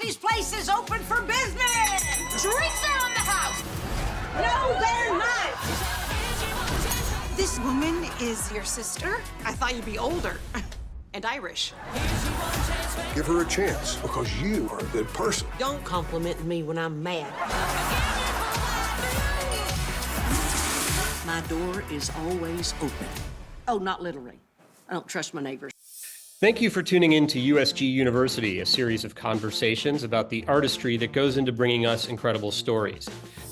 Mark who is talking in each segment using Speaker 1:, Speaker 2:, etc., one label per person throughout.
Speaker 1: Happy's Place is open for business! Drinks are on the house! No, they're not! This woman is your sister? I thought you'd be older. And Irish.
Speaker 2: Give her a chance, because you are a good person.
Speaker 1: Don't compliment me when I'm mad. My door is always open. Oh, not literally. I don't trust my neighbors.
Speaker 3: Thank you for tuning in to USG University, a series of conversations about the artistry that goes into bringing us incredible stories.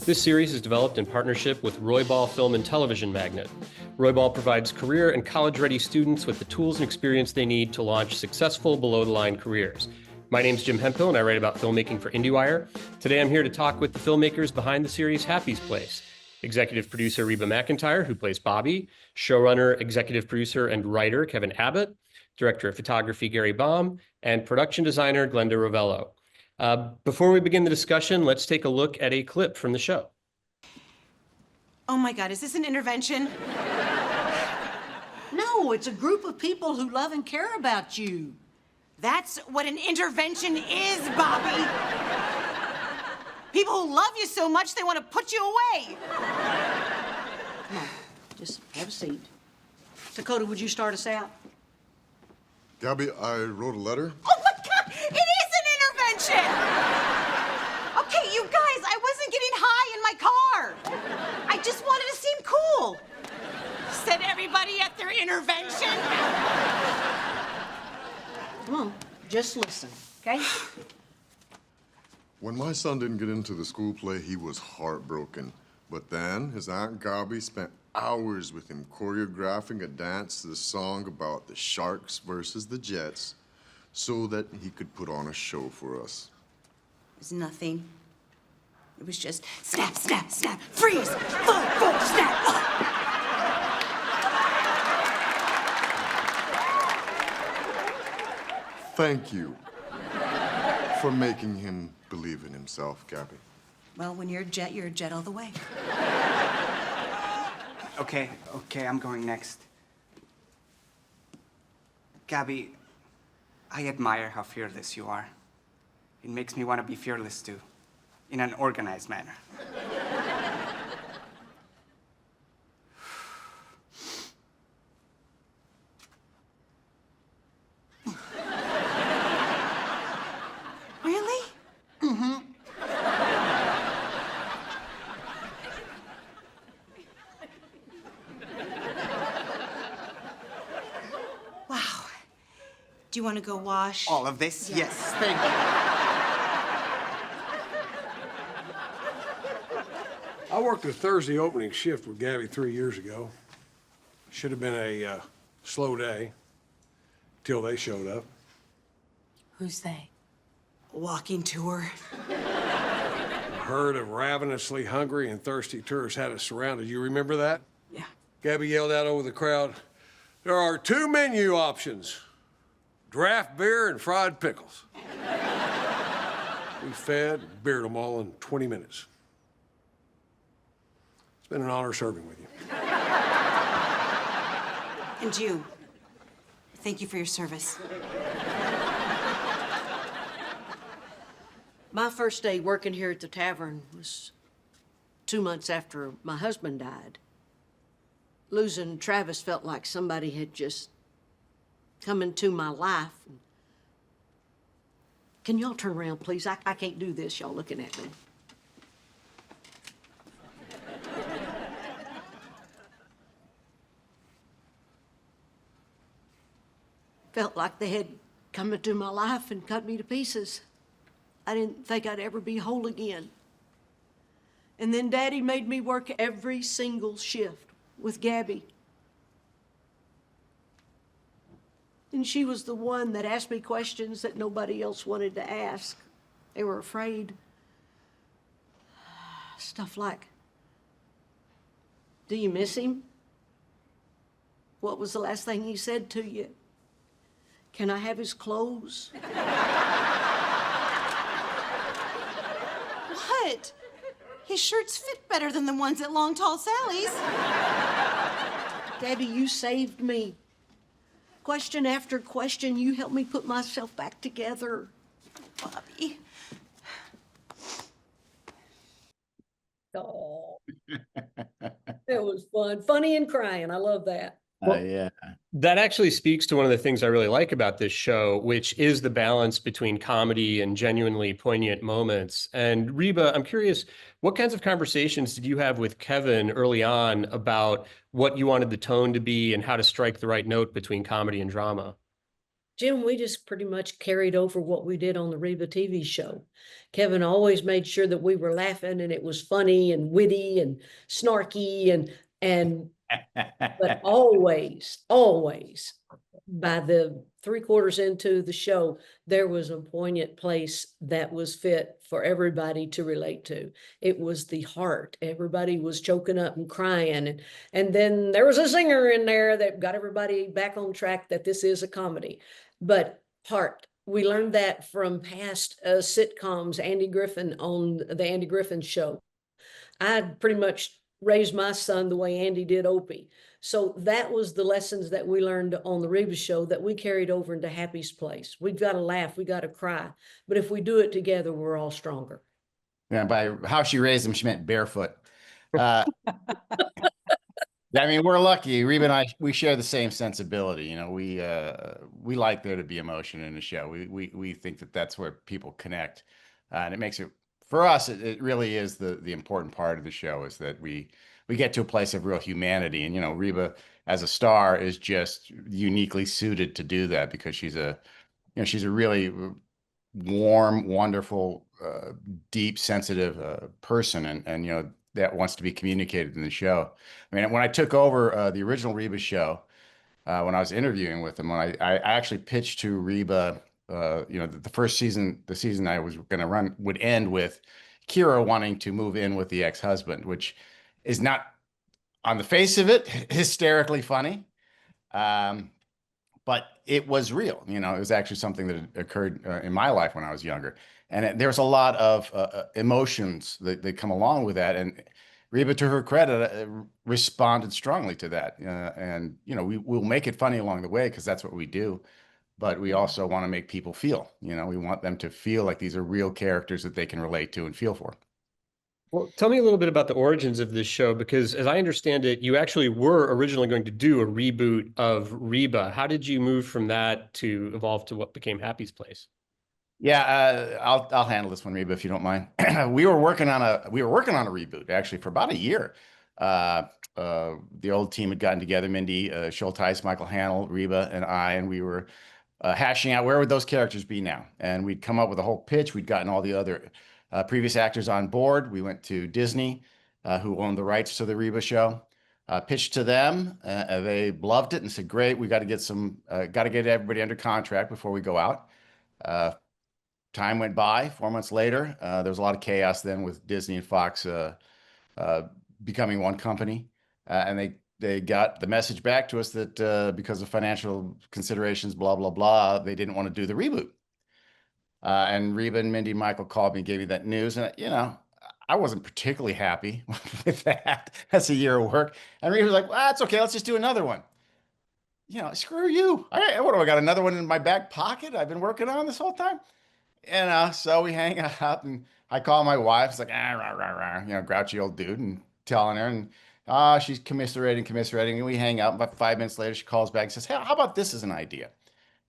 Speaker 3: This series is developed in partnership with Roybal Film and Television Magnet. Roybal provides career and college-ready students with the tools and experience they need to launch successful below-the-line careers. My name's Jim Hemphill, and I write about filmmaking for IndieWire. Today I'm here to talk with the filmmakers behind the series Happy's Place. Executive producer Reba McEntire, who plays Bobby, showrunner, executive producer, and writer Kevin Abbott, director of photography Gary Baum, and production designer Glenda Rovello. Before we begin the discussion, let's take a look at a clip from the show.
Speaker 1: Oh my God, is this an intervention? No, it's a group of people who love and care about you. That's what an intervention is, Bobby. People who love you so much, they want to put you away. Come on, just have a seat. Takakota, would you start us out?
Speaker 4: Gabby, I wrote a letter.
Speaker 1: Oh my God, it is an intervention! Okay, you guys, I wasn't getting high in my car. I just wanted to seem cool. Said everybody at their intervention. Come on, just listen, okay?
Speaker 4: When my son didn't get into the school play, he was heartbroken. But then his Aunt Gabby spent hours with him choreographing a dance to the song about the Sharks versus the Jets so that he could put on a show for us.
Speaker 1: It was nothing. It was just snap, snap, snap, freeze, full, snap.
Speaker 4: Thank you for making him believe in himself, Gabby.
Speaker 1: Well, when you're a jet all the way.
Speaker 5: Okay, I'm going next. Gabby, I admire how fearless you are. It makes me want to be fearless too, in an organized manner.
Speaker 1: Really?
Speaker 5: Mm-hmm.
Speaker 1: Wow. Do you want to go wash?
Speaker 5: All of this?
Speaker 1: Yeah.
Speaker 5: Yes, thank you.
Speaker 2: I worked a Thursday opening shift with Gabby 3 years ago. Should have been a slow day till they showed up.
Speaker 6: Who's they?
Speaker 1: A walking tour.
Speaker 2: A herd of ravenously hungry and thirsty tourists had us surrounded. You remember that?
Speaker 1: Yeah.
Speaker 2: Gabby yelled out over the crowd, "There are 2 menu options, draft beer and fried pickles." We fed and beered them all in 20 minutes. It's been an honor serving with you.
Speaker 1: And you. Thank you for your service. My first day working here at the tavern was 2 months after my husband died. Losing Travis felt like somebody had just come into my life. Can y'all turn around, please? I can't do this, y'all looking at me. Felt like they had come into my life and cut me to pieces. I didn't think I'd ever be whole again. And then Daddy made me work every single shift with Gabby. And she was the one that asked me questions that nobody else wanted to ask. They were afraid. Stuff like, do you miss him? What was the last thing he said to you? Can I have his clothes? What? His shirts fit better than the ones at Long Tall Sally's. Gabby, you saved me. Question after question, you helped me put myself back together. Bobby, was fun, funny and crying. I love that.
Speaker 3: Well,
Speaker 7: Yeah.
Speaker 3: that actually speaks to one of the things I really like about this show, which is the balance between comedy and genuinely poignant moments. And Reba, I'm curious, what kinds of conversations did you have with Kevin early on about what you wanted the tone to be and how to strike the right note between comedy and drama?
Speaker 1: Jim, we just pretty much carried over what we did on the Reba TV show. Kevin always made sure that we were laughing and it was funny and witty and snarky and but always by the 3/4 into the show, there was a poignant place that was fit for everybody to relate to. It was the heart. Everybody was choking up and crying. And then there was a singer in there that got everybody back on track that this is a comedy. But heart, we learned that from past sitcoms, Andy Griffin on the Andy Griffin Show. I pretty much raised my son the way Andy did Opie. So that was the lessons that we learned on the Reba show that we carried over into Happy's Place. We've got to laugh, we got to cry. But if we do it together, we're all stronger.
Speaker 7: Yeah, by how she raised him, she meant barefoot. I mean, we're lucky. Reba and I, we share the same sensibility. You know, we like there to be emotion in the show. We think that that's where people connect, and it makes it for us. It really is the important part of the show is that we get to a place of real humanity. And you know, Reba as a star is just uniquely suited to do that because she's a really warm, wonderful, deep, sensitive person, and you know that wants to be communicated in the show. I mean, when I took over the original Reba show, when I was interviewing with him, when I actually pitched to Reba, you know, the first season, the season I was going to run would end with Kira wanting to move in with the ex-husband, which is not on the face of it hysterically funny. But it was real. You know, it was actually something that occurred in my life when I was younger. And there's a lot of emotions that come along with that. And Reba, to her credit, responded strongly to that. And, you know, we'll make it funny along the way because that's what we do. But we also want to make people feel, you know, we want them to feel like these are real characters that they can relate to and feel for.
Speaker 3: Well, tell me a little bit about the origins of this show, because as I understand it, you actually were originally going to do a reboot of Reba. How did you move from that to evolve to what became Happy's Place?
Speaker 7: Yeah, I'll handle this one, Reba, if you don't mind. We were working on a reboot actually for about a year. The old team had gotten together, Mindy Schulteis, Michael Hannell, Reba, and I, and we were hashing out where would those characters be now. And we'd come up with a whole pitch. We'd gotten all the other previous actors on board. We went to Disney, who owned the rights to the Reba show. Pitched to them. They loved it and said, "Great, we got to get everybody under contract before we go out." Time went by. 4 months later, there was a lot of chaos then with Disney and Fox becoming one company, and they got the message back to us that because of financial considerations, blah blah blah, they didn't want to do the reboot. And Reba and Mindy and Michael called me and gave me that news, and you know, I wasn't particularly happy with that. That's a year of work, and Reba was like, "Well, that's okay. Let's just do another one." You know, screw you. What do I got? Another one in my back pocket? I've been working on this whole time. You know, so we hang out and I call my wife. It's like, rah, rah, rah, you know, grouchy old dude, and telling her, and she's commiserating. And we hang out. About 5 minutes later, she calls back and says, "Hey, how about this as an idea?"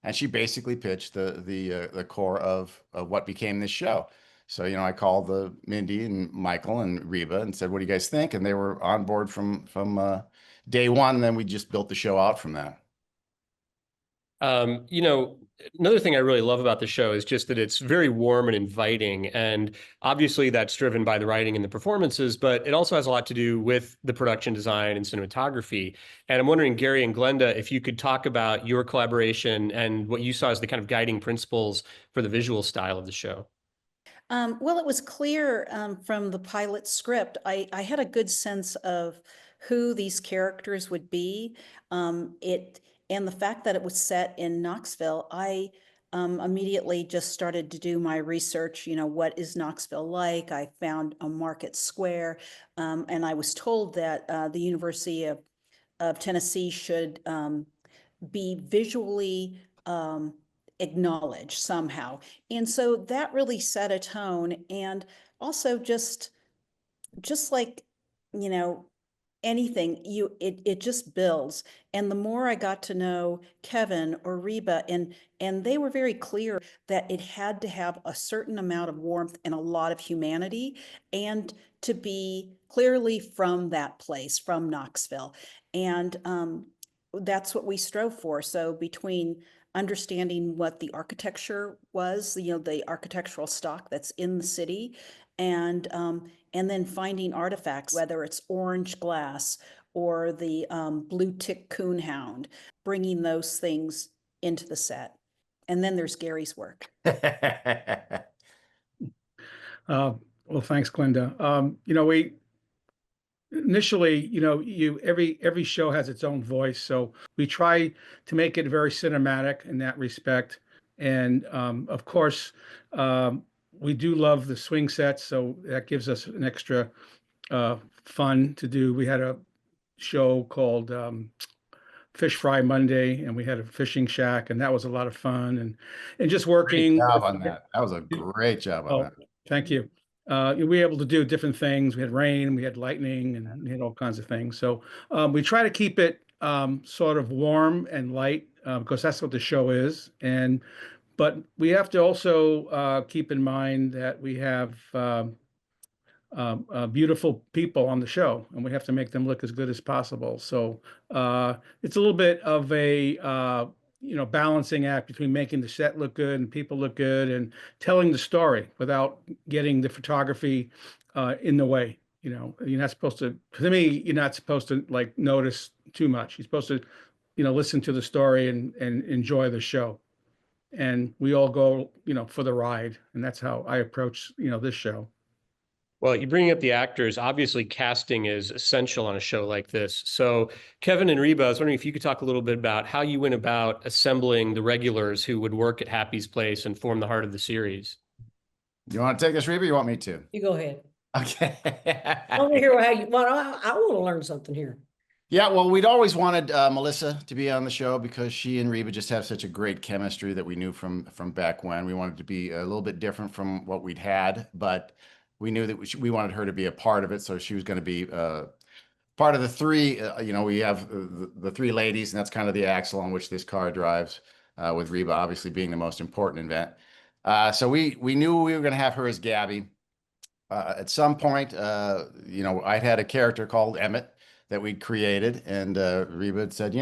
Speaker 7: And she basically pitched the core of what became this show. So, you know, I called Mindy and Michael and Reba and said, "What do you guys think?" And they were on board from day one. And then we just built the show out from that.
Speaker 3: You know, another thing I really love about the show is just that it's very warm and inviting. And obviously that's driven by the writing and the performances, but it also has a lot to do with the production design and cinematography. And I'm wondering, Gary and Glenda, if you could talk about your collaboration and what you saw as the kind of guiding principles for the visual style of the show.
Speaker 8: Well, it was clear from the pilot script. I had a good sense of who these characters would be. And the fact that it was set in Knoxville, I immediately just started to do my research. You know, what is Knoxville like? I found a market square, and I was told that the University of Tennessee should be visually acknowledged somehow. And so that really set a tone. And also just like, you know, anything, it just builds. And the more I got to know Kevin or Reba, and they were very clear that it had to have a certain amount of warmth and a lot of humanity, and to be clearly from that place, from Knoxville. And that's what we strove for. So between understanding what the architecture was, the architectural stock that's in the city, and then finding artifacts, whether it's orange glass or the blue tick coonhound, bringing those things into the set. And then there's Gary's work.
Speaker 9: Well, thanks, Glenda. We initially, every show has its own voice, so we try to make it very cinematic in that respect. And of course, we do love the swing sets, so that gives us an extra fun to do. We had a show called Fish Fry Monday, and we had a fishing shack, and that was a lot of fun. And just working.
Speaker 7: Great job on that. That was a great job on that.
Speaker 9: Thank you. We were able to do different things. We had rain, we had lightning, and we had all kinds of things. So we try to keep it sort of warm and light because that's what the show is. But we have to also keep in mind that we have beautiful people on the show, and we have to make them look as good as possible. So it's a little bit of a balancing act between making the set look good and people look good and telling the story without getting the photography in the way. You're not supposed to, to me, you're not supposed to like notice too much. You're supposed to, listen to the story and enjoy the show. And we all go, for the ride. And that's how I approach, this show.
Speaker 3: Well, you bring up the actors. Obviously, casting is essential on a show like this. So, Kevin and Reba, I was wondering if you could talk a little bit about how you went about assembling the regulars who would work at Happy's Place and form the heart of the series.
Speaker 7: You want to take this, Reba? Or you want me to?
Speaker 6: You go ahead.
Speaker 7: Okay.
Speaker 6: I want to hear how you want. I want to learn something here.
Speaker 7: Yeah, well, we'd always wanted Melissa to be on the show because she and Reba just have such a great chemistry that we knew from back when. We wanted to be a little bit different from what we'd had, but we knew that we wanted her to be a part of it, so she was going to be part of the three. We have the three ladies, and that's kind of the axle on which this car drives, with Reba obviously being the most important event. So we knew we were going to have her as Gabby. At some point, I'd had a character called Emmett that we'd created, and Reba had said,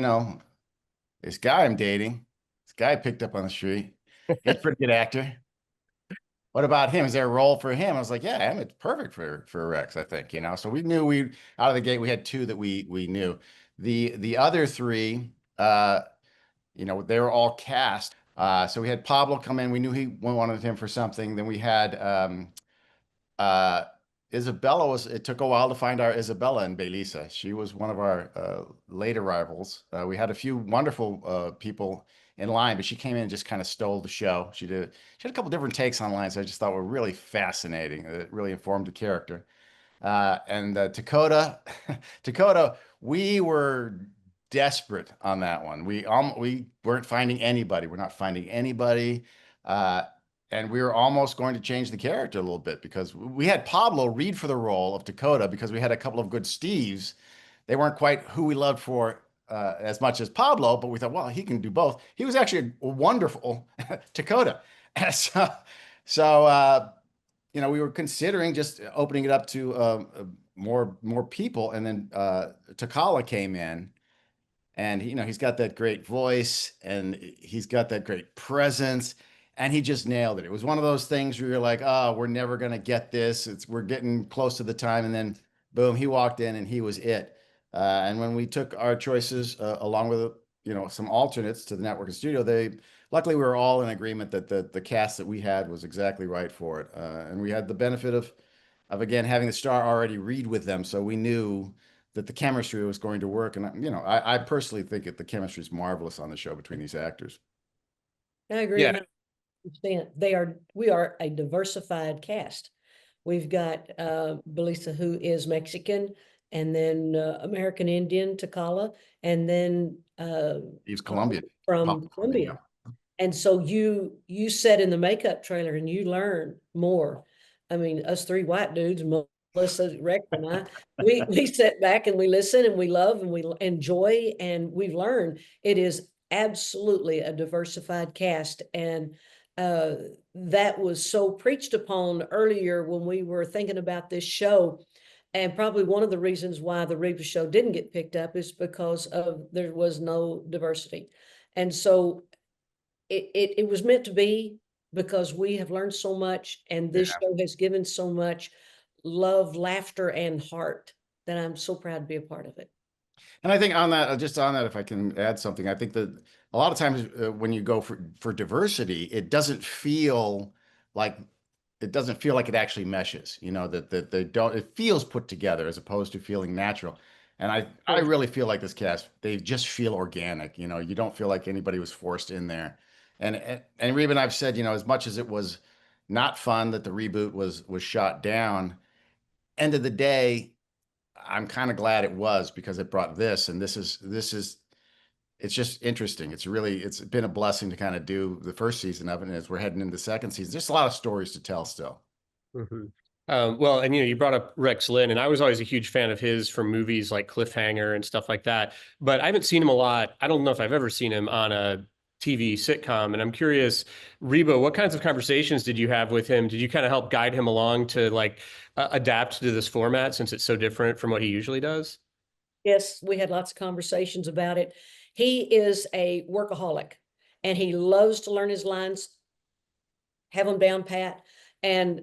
Speaker 7: this guy I'm dating, this guy I picked up on the street, he's a pretty good actor. What about him? Is there a role for him? I was like, yeah, Emmett's perfect for Rex, I think, So we knew out of the gate, we had two that we knew. The other three, they were all cast. So we had Pablo come in. We knew we wanted him for something. Then we had Isabella. It took a while to find our Isabella in Belisa. She was one of our late arrivals. We had a few wonderful people in line, but she came in and just kind of stole the show. She had a couple different takes on lines I just thought were really fascinating. It really informed the character. And Takakota, we were desperate on that one. We weren't finding anybody. We're not finding anybody. And we were almost going to change the character a little bit because we had Pablo read for the role of Takakota because we had a couple of good Steves. They weren't quite who we loved for as much as Pablo, but we thought, well, he can do both. He was actually a wonderful Takakota. So we were considering just opening it up to more people, and then Takala came in, and he's got that great voice, and he's got that great presence, and he just nailed it. It was one of those things where you're like, oh, we're never gonna get this. We're getting close to the time, and then boom, he walked in, and he was it. And when we took our choices along with some alternates to the network and studio, luckily we were all in agreement that the cast that we had was exactly right for it. And we had the benefit of again having the star already read with them, so we knew that the chemistry was going to work. And I personally think that the chemistry is marvelous on the show between these actors.
Speaker 6: I agree.
Speaker 3: Yeah.
Speaker 6: 100%. We are a diversified cast. We've got Belisa, who is Mexican, and then American Indian, Takala, and then
Speaker 7: He's Colombian.
Speaker 6: From Colombia. And so you sat in the makeup trailer and you learn more. I mean, us three white dudes, Melissa, Rex and I, we sit back and we listen and we love and we enjoy and we've learned it is absolutely a diversified cast. And that was so preached upon earlier when we were thinking about this show. And probably one of the reasons why the Reba show didn't get picked up is because of there was no diversity. And so it was meant to be, because we have learned so much and this show has given so much love, laughter, and heart that I'm so proud to be a part of it.
Speaker 7: And I think on that, just on that, if I can add something, I think that a lot of times when you go for diversity, it doesn't feel like it actually meshes. You know, that they don't. It feels put together as opposed to feeling natural. And I really feel like this cast, they just feel organic. You know, you don't feel like anybody was forced in there. And Reba and I've said, you know, as much as it was not fun that the reboot was shot down, end of the day, I'm kind of glad it was, because it brought this, and this is it's just interesting. It's been a blessing to kind of do the first season of it, and as we're heading into the second season, there's a lot of stories to tell still.
Speaker 3: Mm-hmm. Well, and you brought up Rex Linn, and I was always a huge fan of his from movies like Cliffhanger and stuff like that. But I haven't seen him a lot. I don't know if I've ever seen him on a TV sitcom. And I'm curious, Reba, what kinds of conversations did you have with him? Did you kind of help guide him along to like adapt to this format since it's so different from what he usually does?
Speaker 6: Yes, we had lots of conversations about it. He is a workaholic and he loves to learn his lines, have them down pat. And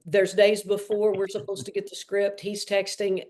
Speaker 6: there's days before we're supposed to get the script, he's texting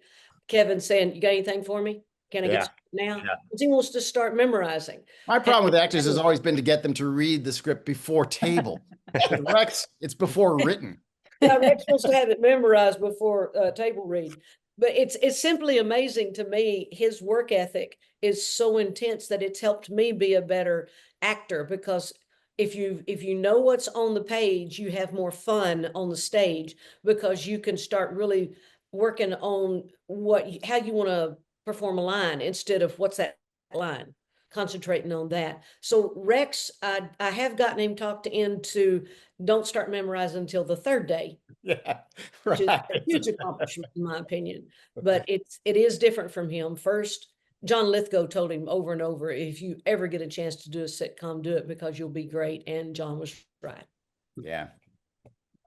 Speaker 6: Kevin saying, "You got anything for me? Can I get now?" Because he wants to start memorizing.
Speaker 7: My problem with actors has always been to get them to read the script before table. With Rex, it's before written.
Speaker 6: Yeah, Rex wants to have it memorized before table read. But it's simply amazing to me. His work ethic is so intense that it's helped me be a better actor, because if you know what's on the page, you have more fun on the stage, because you can start really working on how you want to perform a line instead of what's that line, concentrating on that. So Rex, I have gotten him talked into don't start memorizing until the third day.
Speaker 7: Yeah,
Speaker 6: which is a huge accomplishment in my opinion. But it is different from him. First, John Lithgow told him over and over, if you ever get a chance to do a sitcom, do it, because you'll be great. And John was right.
Speaker 7: Yeah.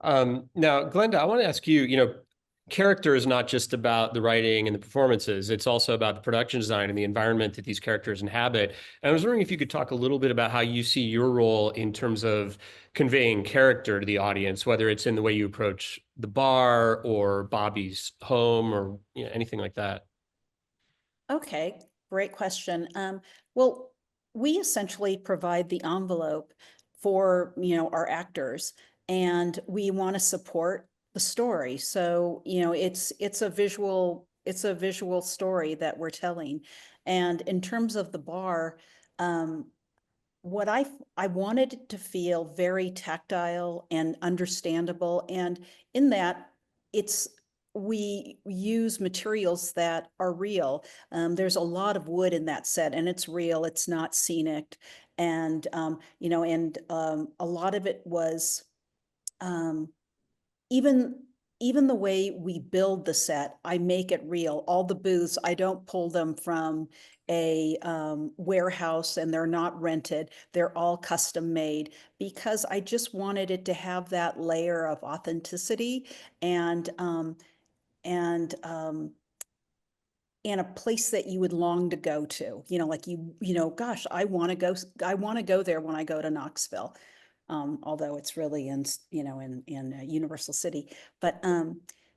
Speaker 3: Now, Glenda, I want to ask you, character is not just about the writing and the performances. It's also about the production design and the environment that these characters inhabit. And I was wondering if you could talk a little bit about how you see your role in terms of conveying character to the audience, whether it's in the way you approach the bar or Bobby's home or anything like that.
Speaker 8: Okay, great question. Well, we essentially provide the envelope for, our actors, and we want to support the story. So, it's a visual story that we're telling. And in terms of the bar, what I wanted it to feel very tactile and understandable. And in that, we use materials that are real. There's a lot of wood in that set, and it's real. It's not scenic, and a lot of it was even the way we build the set. I make it real. All the booths, I don't pull them from a warehouse, and they're not rented. They're all custom made, because I just wanted it to have that layer of authenticity and a place that you would long to go to, like gosh, I want to go there when I go to Knoxville. Although it's really in Universal City, but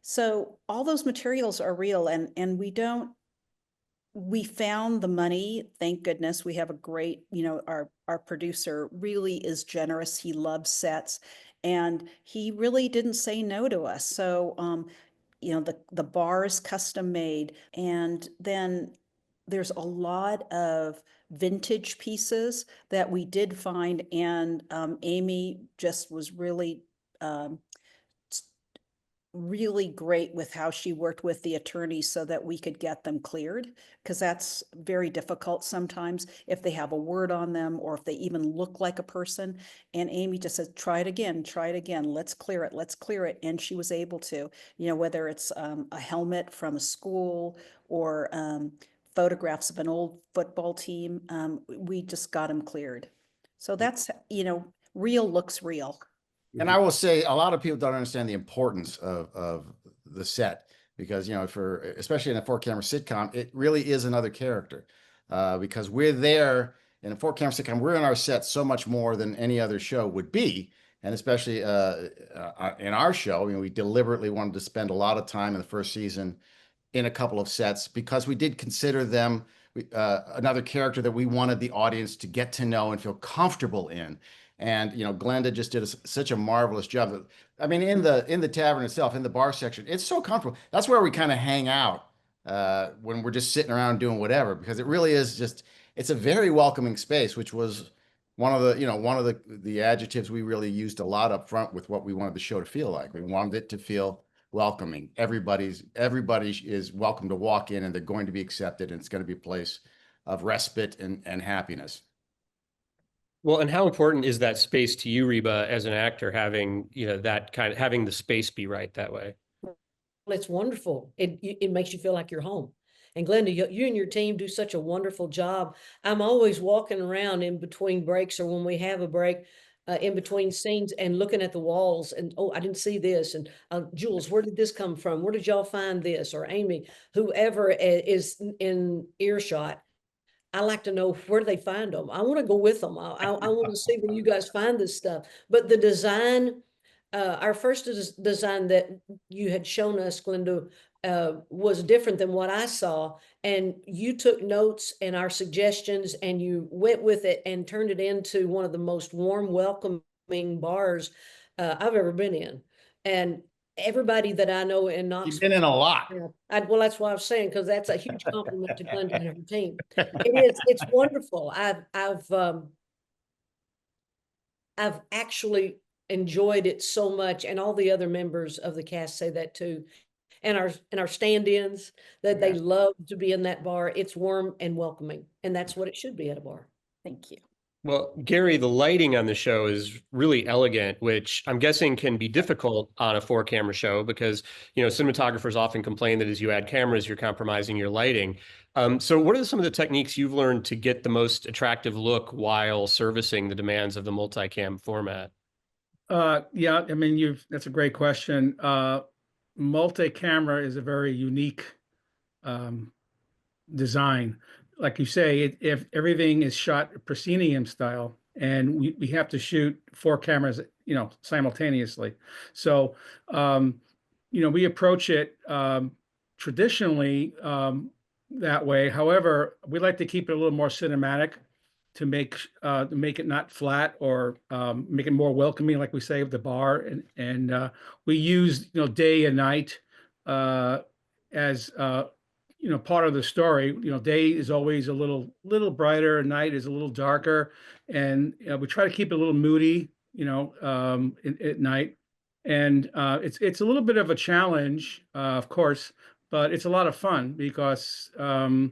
Speaker 8: so all those materials are real, and we found the money. Thank goodness. We have a great, our producer really is generous. He loves sets, and he really didn't say no to us. So, the bar is custom made, and then there's a lot of vintage pieces that we did find, and Amy just was really really great with how she worked with the attorneys so that we could get them cleared, because that's very difficult sometimes if they have a word on them or if they even look like a person. And Amy just said, try it again, let's clear it, let's clear it. And she was able to, whether it's a helmet from a school or photographs of an old football team, we just got them cleared. So that's, real looks real.
Speaker 7: And I will say a lot of people don't understand the importance of the set because, especially in a 4-camera sitcom, it really is another character because we're there in a 4-camera sitcom. We're in our set so much more than any other show would be. And especially in our show, we deliberately wanted to spend a lot of time in the first season in a couple of sets because we did consider them another character that we wanted the audience to get to know and feel comfortable in. And Glenda just did such a marvelous job. I mean, in the tavern itself, in the bar section, it's so comfortable. That's where we kind of hang out when we're just sitting around doing whatever, because it really is it's a very welcoming space, which was one of the adjectives we really used a lot up front with what we wanted the show to feel like. We wanted it to feel welcoming. Everybody is welcome to walk in, and they're going to be accepted, and it's going to be a place of respite and happiness.
Speaker 3: Well, and how important is that space to you, Reba, as an actor, having, having the space be right that way?
Speaker 6: Well, it's wonderful. It makes you feel like you're home. And Glenda, you and your team do such a wonderful job. I'm always walking around in between breaks or when we have a break in between scenes and looking at the walls and, oh, I didn't see this. And Jules, where did this come from? Where did y'all find this? Or Amy, whoever is in earshot. I like to know where they find them. I want to go with them. I want to see where you guys find this stuff. But the design, our first design that you had shown us, Glenda, was different than what I saw. And you took notes and our suggestions and you went with it and turned it into one of the most warm, welcoming bars I've ever been in. And everybody that I know in Knoxville.
Speaker 7: You've been in a lot.
Speaker 6: Well, that's what I was saying, because that's a huge compliment to Glenda and her team. It's wonderful. I've actually enjoyed it so much, and all the other members of the cast say that too. And our stand-ins, that they love to be in that bar. It's warm and welcoming, and that's what it should be at a bar.
Speaker 8: Thank you.
Speaker 3: Well, Gary, the lighting on the show is really elegant, which I'm guessing can be difficult on a 4-camera show because, cinematographers often complain that as you add cameras, you're compromising your lighting. So what are some of the techniques you've learned to get the most attractive look while servicing the demands of the multicam format?
Speaker 9: Yeah, I mean, that's a great question. Multi-camera is a very unique design. Like you say, if everything is shot proscenium style, and we have to shoot 4 cameras, simultaneously. So, we approach it traditionally that way. However, we like to keep it a little more cinematic to make it not flat or make it more welcoming, like we say, of the bar. And we use day and night as part of the story. Day is always a little brighter, and night is a little darker, and we try to keep it a little moody, at night. And it's a little bit of a challenge, of course, but it's a lot of fun because I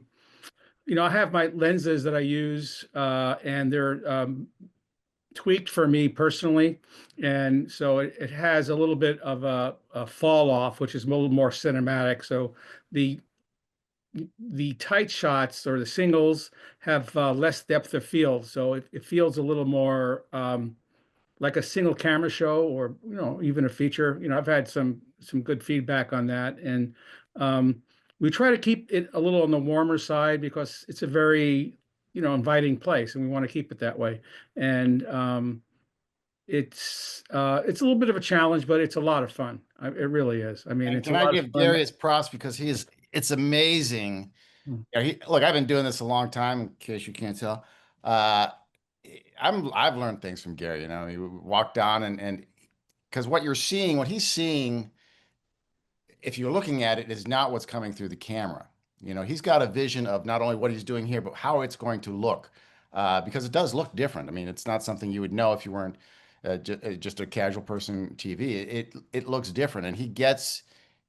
Speaker 9: have my lenses that I use, and they're tweaked for me personally, and so it has a little bit of a fall off, which is a little more cinematic. So the tight shots or the singles have less depth of field, so it feels a little more like a single camera show, or even a feature. I've had some good feedback on that, and we try to keep it a little on the warmer side because it's a very inviting place, and we want to keep it that way. And it's a little bit of a challenge, but it's a lot of fun. It really is. I mean, it's a lot
Speaker 7: Can I give
Speaker 9: of fun.
Speaker 7: Gary his props because it's amazing. Look, I've been doing this a long time, in case you can't tell. I've learned things from Gary. You walk down and because what he's seeing, if you're looking at it, is not what's coming through the camera. He's got a vision of not only what he's doing here, but how it's going to look, because it does look different. I mean, it's not something you would know if you weren't just a casual person TV, it looks different, and he gets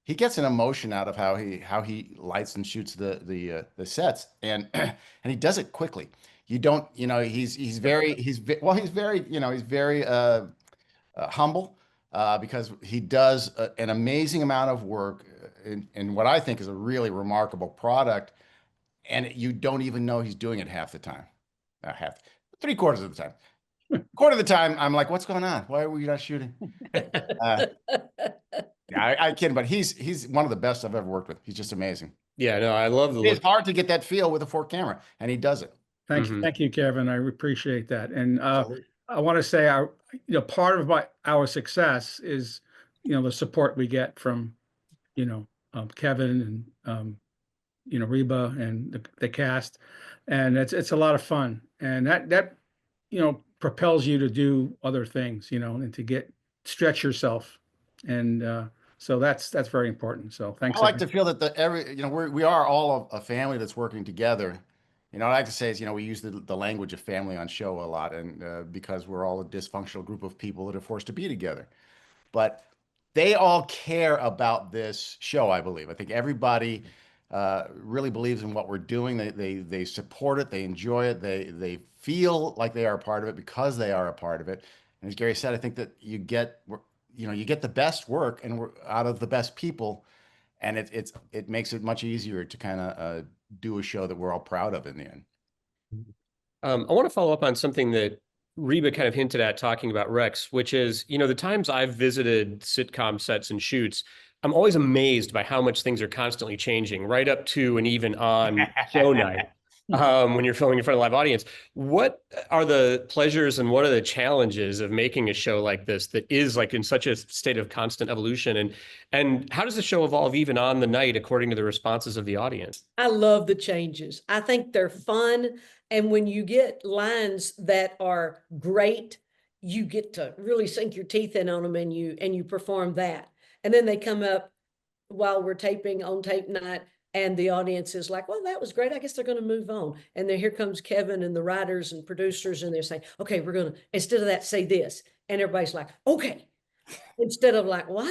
Speaker 7: an emotion out of how he lights and shoots the sets, and and he does it quickly. You don't, he's very humble, because he does an amazing amount of work in what I think is a really remarkable product, and you don't even know he's doing it half the time. Half, 3/4 of the time. Quarter of the time, I'm like, what's going on? Why are we not shooting? Yeah, I kid, but he's one of the best I've ever worked with. He's just amazing.
Speaker 3: Yeah, no, I love the look.
Speaker 7: It's hard to get that feel with a 4 camera, and he does it.
Speaker 9: Thank you, Kevin. I appreciate that. And I want to say part of our success is, the support we get from, Kevin and, Reba and the cast. And it's a lot of fun. And that propels you to do other things, and to stretch yourself. And so that's very important. So thanks.
Speaker 7: I like to feel that we are all a family that's working together. I like to say is, we use the language of family on show a lot, and because we're all a dysfunctional group of people that are forced to be together. But they all care about this show, I believe. I think everybody really believes in what we're doing. They support it. They enjoy it. They feel like they are a part of it because they are a part of it. And as Gary said, I think that you get the best work and out of the best people, and it makes it much easier to kind of do a show that we're all proud of in the end.
Speaker 3: I want to follow up on something that Reba kind of hinted at talking about Rex, which is, the times I've visited sitcom sets and shoots, I'm always amazed by how much things are constantly changing, right up to and even on show night. When you're filming in front of a live audience, what are the pleasures and what are the challenges of making a show like this that is like in such a state of constant evolution? And how does the show evolve even on the night according to the responses of the audience?
Speaker 6: I love the changes. I think they're fun. And when you get lines that are great, you get to really sink your teeth in on them, and you perform that. And then they come up while we're taping on tape night, and the audience is like, well, that was great. I guess they're going to move on. And then here comes Kevin and the writers and producers, and they're saying, okay, we're going to, instead of that, say this. And everybody's like, okay. Instead of like, what?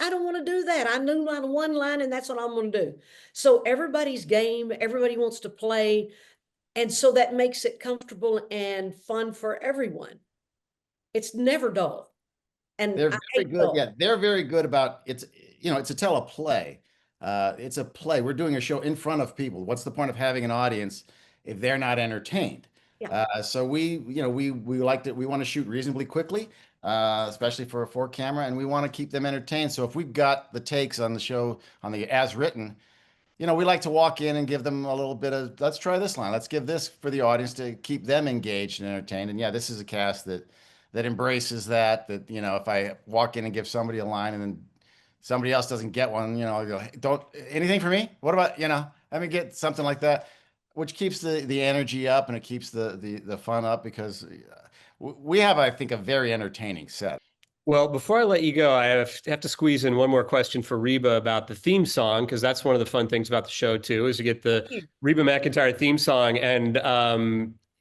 Speaker 6: I don't want to do that. I knew my one line, and that's what I'm going to do. So everybody's game, everybody wants to play. And so that makes it comfortable and fun for everyone. It's never dull. And
Speaker 7: they're very good. Yeah, they're very good about it's a teleplay. It's a play. We're doing a show in front of people. What's the point of having an audience if they're not entertained?
Speaker 6: Yeah.
Speaker 7: So we want to shoot reasonably quickly, especially for a 4 camera, and we want to keep them entertained. So if we've got the takes on the show on the as written, we like to walk in and give them a little bit of, let's try this line. Let's give this for the audience to keep them engaged and entertained. And yeah, this is a cast that embraces that, if I walk in and give somebody a line and then somebody else doesn't get one, I'll go, hey, don't, anything for me? What about, let me get something like that, which keeps the energy up, and it keeps the fun up, because we have, I think, a very entertaining set.
Speaker 3: Well, before I let you go, I have to squeeze in one more question for Reba about the theme song, because that's one of the fun things about the show too, is to get the Reba McEntire theme song. And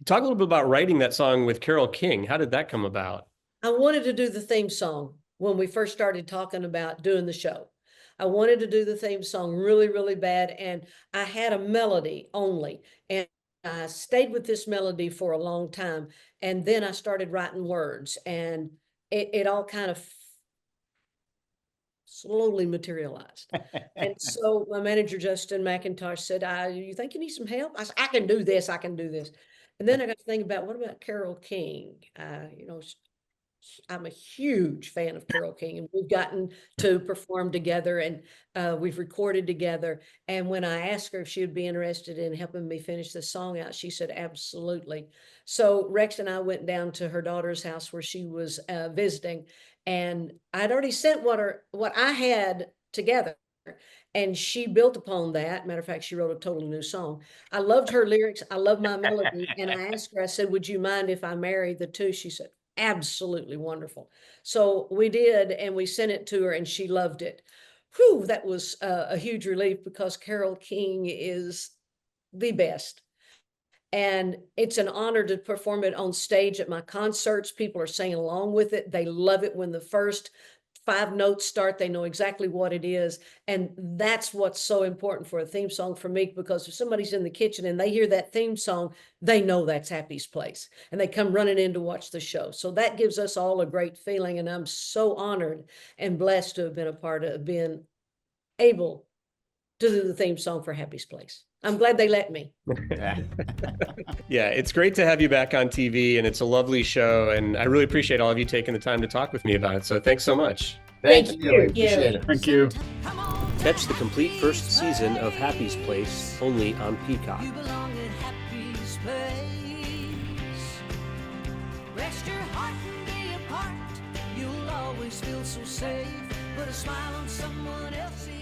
Speaker 3: talk a little bit about writing that song with Carole King. How did that come about?
Speaker 6: I wanted to do the theme song when we first started talking about doing the show. I wanted to do the theme song really, really bad. And I had a melody only. And I stayed with this melody for a long time. And then I started writing words, and it all kind of slowly materialized. And so my manager, Justin McIntosh, said, you think you need some help? I said, I can do this. I can do this. And then I got to think about, what about Carole King? I'm a huge fan of Carole King, and we've gotten to perform together, and we've recorded together. And when I asked her if she would be interested in helping me finish the song out, she said, absolutely. So Rex and I went down to her daughter's house where she was visiting, and I'd already sent what I had together, and she built upon that. Matter of fact, she wrote a totally new song. I loved her lyrics. I love my melody. And I asked her, I said, would you mind if I marry the two? She said, absolutely wonderful. So we did, and we sent it to her, and she loved it. Whew, that was a huge relief, because Carole King is the best. And it's an honor to perform it on stage at my concerts. People are singing along with it. They love it when the first 5 notes start. They know exactly what it is. And that's what's so important for a theme song for me, because if somebody's in the kitchen and they hear that theme song, they know that's Happy's Place and they come running in to watch the show. So that gives us all a great feeling. And I'm so honored and blessed to have been a part of being able to do the theme song for Happy's Place. I'm glad they let me.
Speaker 3: Yeah, it's great to have you back on TV, and it's a lovely show, and I really appreciate all of you taking the time to talk with me about it, so thanks so much.
Speaker 6: Thank you.
Speaker 7: We appreciate it.
Speaker 9: Thank you.
Speaker 3: Catch the complete first season of Happy's Place only on Peacock.
Speaker 1: You belong at Happy's Place. Rest your heart and be a part. You'll always feel so safe. Put a smile on someone else's